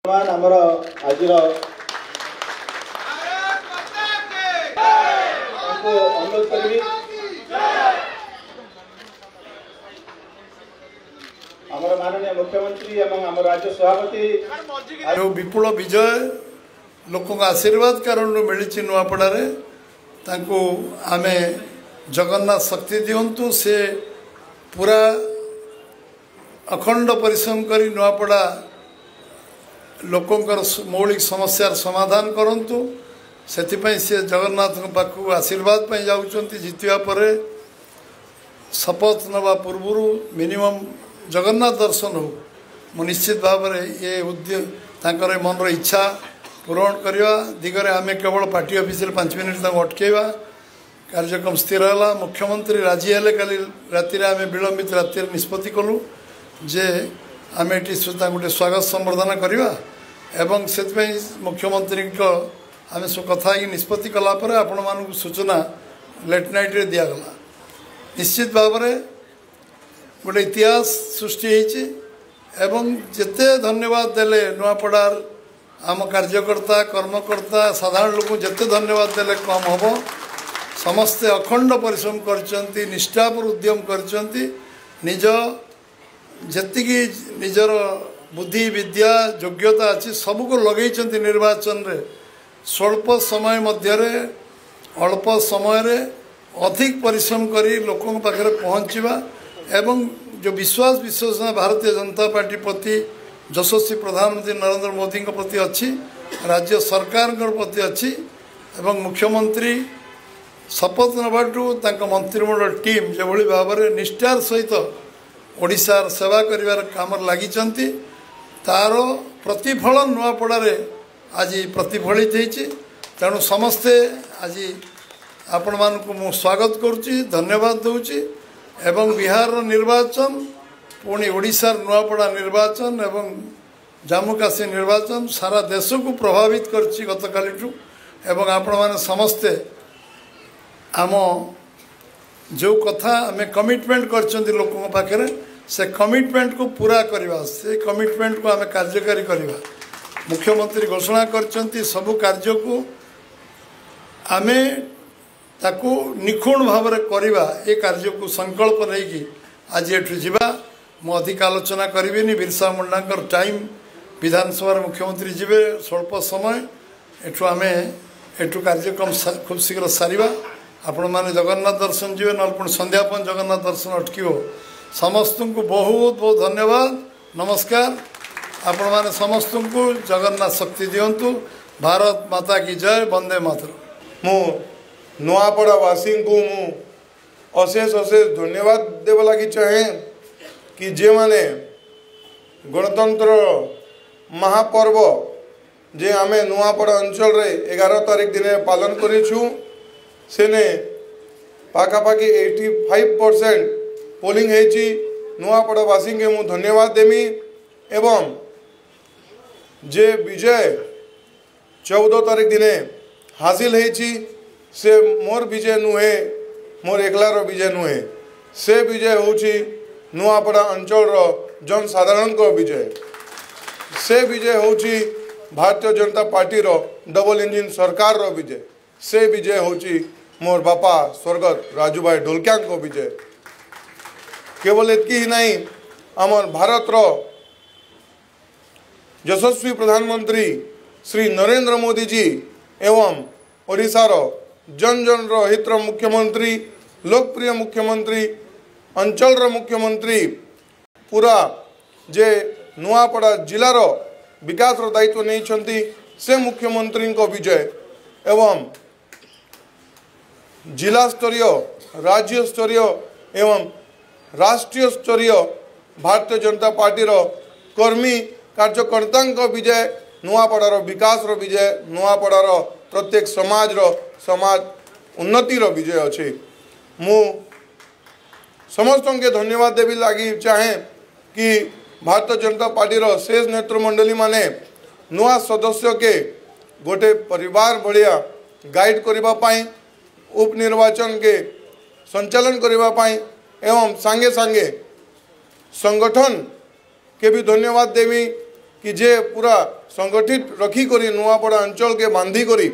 आमर आज अनुरोध करी आमर माननीय मुख्यमंत्री एवं आम राज्य सभापति विपुल विजय लोक आशीर्वाद कारण मिली नुआपड़े आमे जगन्नाथ शक्ति दिंतु से पूरा अखंड परिश्रम करी नुआपड़ा लोकंकर मौलिक समस्यार समाधान करंतु सेथिपई से जगन्नाथ पाखु आशीर्वाद पे जाउचंती जितिया परे शपथ नवा पूर्व मिनिमम जगन्नाथ दर्शन हो मु निश्चित भाव में ये उद्योग तांकर मनर इच्छा पूरण करवा दिगरे आमे केवल पार्टी ऑफिस 5 मिनिट अटकेवा कार्यक्रम स्थिर है। मुख्यमंत्री राजी हेले काली राति आमे विलंबित राति निष्पत्ति कलु जे आमे एटी गोटे स्वागत संवर्धना करवा एवं से मुख्यमंत्री आमे सब कथा निष्पत्ति कलापर आपण मानक सूचना लेट नाइट रे दिगला। निश्चित भाव में गोटे इतिहास सृष्टि एवं जिते धन्यवाद देले नुआपड़ार आम कार्यकर्ता कर्मकर्ता साधारण लोक जिते धन्यवाद देले कम हम समस्ते अखंड परिश्रम करचंती निष्ठापुर उद्यम करचंती निज जेतिकी निजर बुद्धि विद्या योग्यता अच्छी सबको लगे निर्वाचन रे स्वल्प समय मध्य अल्प समय रे अधिक परिश्रम करी लोकों पाखे पहुँचवा एवं जो विश्वास विश्वसना भारतीय जनता पार्टी प्रति यशस्वी प्रधानमंत्री नरेंद्र मोदी प्रति अच्छी राज्य सरकार प्रति अच्छी एवं मुख्यमंत्री शपथ नबाटू मंत्रिमंडल टीम जो भाव में निष्ठार सहित ओडिशार सेवा करिवार काम लगी तार प्रतिफलन नुआपड़े आज प्रतिफलित होती तेणु समस्ते आज आपण मानक मु स्वागत करुच्ची धन्यवाद दूची एवं बिहार निर्वाचन पुणी ओडिशार नुआपड़ा निर्वाचन एवं जम्मू काश्मीर निर्वाचन सारा देश को प्रभावित करछि गतकालिठू एवं आपण माने समस्ते आम जो कथा आम कमिटमेंट करछंती लोकों पाखे से कमिटमेंट को पूरा करवा से कमिटमेंट को आम कार्यकारी करवा मुख्यमंत्री घोषणा करछंती सबु कार्य को आमे ताकू निखुण भाव में करवा ये कार्य को संकल्प नहीं कि आज एठू जीवा मु अधिक आलोचना करी बिरसा मुंडा टाइम विधानसभा मुख्यमंत्री जीवे स्वल्प समय एठू आमे एठू कार्यक्रम खूब शीघ्र सारिबा आपण माने जगन्नाथ दर्शन जीवे न पुणी संध्यापन जगन्नाथ दर्शन अटकियो समस्त को बहुत बहुत धन्यवाद नमस्कार आपण माने समस्त को जगन्नाथ शक्ति दिंतु भारत माता की जय वंदे मातरम। मु नुआपड़ावासी को मु अशेष अशेष धन्यवाद देव लगी चाहे कि जे माने गणतंत्र महापर्व जे आमे नुआपड़ा अंचल रे 11 तारीख दिन पालन करिछु सेने पाखापाखि 85% पोलिंग होती नुआपड़ावासी के मु धन्यवाद देमी एवं जे विजय 14 तारीख दिन हासिल होती से मोर विजय नुहे मोर एकलार विजय नुहे से विजय होची नुआपड़ा अंचल जनसाधारण को विजय से विजय होची Bharatiya Janata party double engine सरकार विजय से विजय होची मोर बापा स्वर्गत राजू भाई ढोलकिया को विजय केवल इतकी ही नहीं आमर भारत यशस्वी प्रधानमंत्री श्री नरेंद्र मोदी जी एवं ओडिशार जन जन हितर मुख्यमंत्री लोकप्रिय मुख्यमंत्री अंचल मुख्यमंत्री पूरा जे नुआपड़ा जिलार विकास दायित्व नहीं से मुख्यमंत्री को विजय एवं जिला स्तरीय राज्य स्तरीय एवं राष्ट्रीय स्तरीय भारतीय जनता पार्टी कर्मी कार्यकर्ता विजय नुआपड़ार विकास विजय नुआपड़ार प्रत्येक समाज उन्नतिर विजय अच्छे मु समस्त के धन्यवाद देवी लगी चाहे कि भारतीय जनता पार्टी शेष नेतृमंडली माने नुआ सदस्य के गोटे परिवार भाया गाइड करने उपनिर्वाचन के संचालन करने एवं सांगे सांगे संगठन के भी धन्यवाद देवी कि जे पूरा संगठित रखी करी नुआपड़ा अंचल के बांधी करी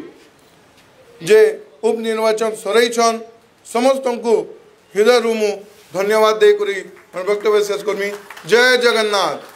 जे उपनिर्वाचन सरईछन समस्त को हृदय मु धन्यवाद दे करी वक्तव्य शेष करमी। जय जगन्नाथ।